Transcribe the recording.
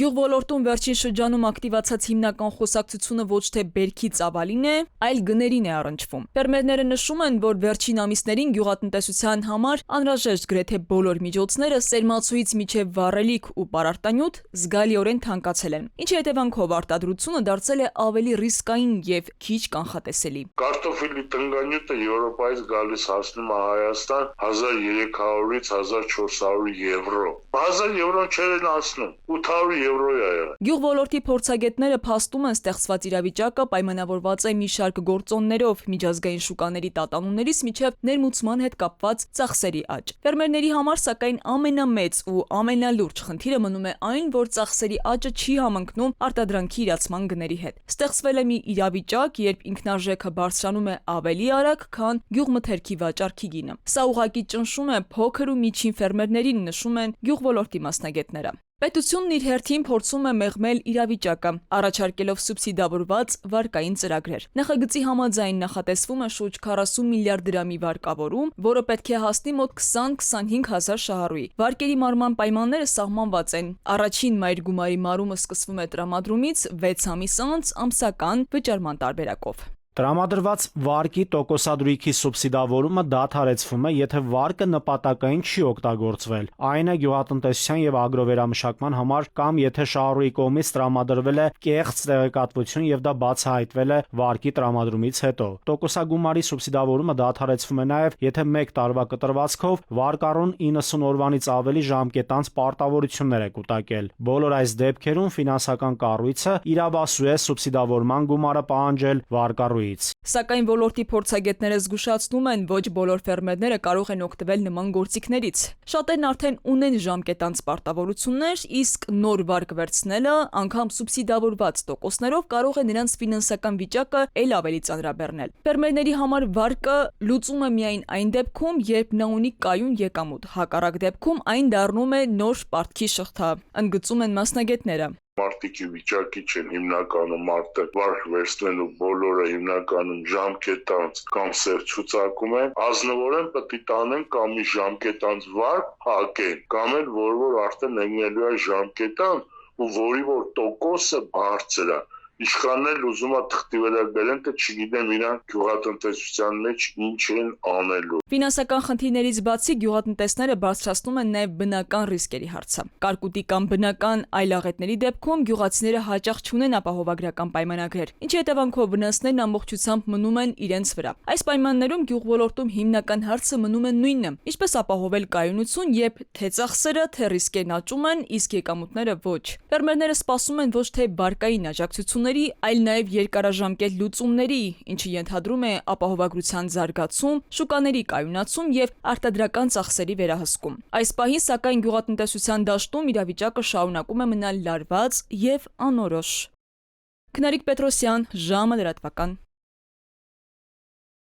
Գյուղոլորտում վերջին շրջանում ակտիվացած հիմնական խոսակցությունը ոչ թե բերքի ծավալին է, այլ գներին է առնչվում։ Ֆերմերները նշում են, որ վերջին ամիսներին գյուղատնտեսության համար անհրաժեշտ գրեթե բոլոր միջոցները սերմացուից մինչև վառելիք ու պարարտանյութ զգալիորեն թանկացել են, ինչի հետևանքով արտադրությունը դարձել է ավելի ռիսկային եւ քիչ կանխատեսելի։ Կարտոֆիլի տնգանյութը Եվրոպայից գալիս հասնում է Հայաստան 1300-ից 1400 եվրո։ 1000 եվրո չեն հասնում, 800 եվրո է եղել։ Գյուղոլորտի փորձագետները փաստում են ստեղծված իրավիճակը պայմանավորված է մի շարք գործոններով, միջազգային շուկաների տատանումներից մինչև ներմուծման հետ կապված ծախսերի աճ։ Ֆերմերների համար սակայն ամենամեծ ու ամենալուրջ խնդիրը մնում է այն, որ ծախսերի աճը չի համընկնում արտադրանքի իրացման գների հետ։ Ստեղծվել է մի իրավիճակ, երբ ինքնարժեքը բարձրանում է ավելի արագ, քան գյուղմթերքի վաճառքի գինը։ Սա ուղղակի ճնշում է փոքր ու միջին ֆերմերներին, նշում են գյուղոլորտի մասնագետները։ Պետությունն իր հերթին փորձում է մեղմել իրավիճակը, առաջարկելով սուբսիդավորված վարկային ծրագրեր։ Նախագծի համաձայն նախատեսվում է շուրջ 40 միլիարդ դրամի վարկավորում, որը պետք է հասնի մոտ 20-25 հազար շահառուի։ Վարկերի մարման պայմանները սահմանված են։ Առաջին մայրգումարի մարումը սկսվում է տրամադրումից 6 ամիս անց ամսական վճարման տարբերակով։ Տրամադրված վարկի տոկոսադրույքի սուբսիդավորումը դադարեցվում է, եթե վարկը նպատակային չի օգտագործվել, այն է գյուղատնտեսության եւ ագրովերամշակման համար կամ եթե շահառուի կողմից տրամադրվել է կեղծ տեղեկատվություն եւ դա բացահայտվել է վարկի տրամադրումից հետո։ Տոկոսագումարի սուբսիդավորումը դադարեցվում է նաեւ, եթե 1 տարվա կտրվածքով վարկառուն 90 օրվանից ավելի ժամկետանց պարտավորություններ է կուտակել։ Բոլոր այս դեպքերում ֆինանսական կառույցը իրավասու է սուբսիդավորման գումարը պահանջել վարկառուի։ Սակայն ոլորտի փորձագետները զգուշացնում են, ոչ բոլոր ֆերմերները կարող են օգտվել նման գործիքներից։ Շատերն արդեն ունեն ժամկետանց պարտավորություններ, իսկ նոր վարկ վերցնելը, անգամ սուբսիդավորված տոկոսներով, կարող է նրանց ֆինանսական վիճակը էլ ավելի ծանրաբեռնել։ Ֆերմերների համար վարկը լուծում է միայն այն դեպքում, երբ նա ունի կայուն եկամուտ, հակառակ դեպքում այն դառնում է նոր պարտքի շղթա, ընդգծում են մասնագետները։ Մարդիկի վիճակի չեն հիմնականում մարդը վարկ վերցնելու բոլորը հիմնականում ժամկետանց կամ սեր ցուցակում են, ազնվորեն պետք է տանեն կամ մի ժամկետանց վարկ հակեն, կամ էլ որ արդեն եկնելու է ժամկետան ու որի որ տոկոսը բարձր է։ Իշխաններ ուզում է թղթի վրա բերեն, թե չգիտեմ իրանք գյուղատնտեսության մեջ ինչ են անելու։ Ֆինանսական խնդիրներից բացի գյուղատնտեսները բարձրացնում են նաև բնական ռիսկերի հարցը։ Կարկուտի կամ բնական այլ աղետների դեպքում գյուղացիները հաճախ չունեն ապահովագրական պայմանագրեր, ինչի հետևանքով վնասներն ամբողջությամբ մնում են իրենց վրա։ Այս պայմաններում գյուղոլորտում հիմնական հարցը մնում է նույնը՝ ինչպես ապահովել կայունություն, երբ թե ծախսերը, թե ռիսկերն աճում են, իսկ եկամուտները ոչ։ Ֆերմերները սպասում են ոչ թե բարկային աջակցությունների, այլ նաև երկարաժամկետ լուծումների, ինչը ենթադրում է ապահովագրության զարգացում, շուկաների կայունացում եւ արտադրական ծախսերի վերահսկում։ Այս պահին, սակայն, գյուղատնտեսության դաշտում իրավիճակը շարունակում է մնալ լարված եւ անորոշ։ Քնարիկ Պետրոսյան, ժամը լրատվական։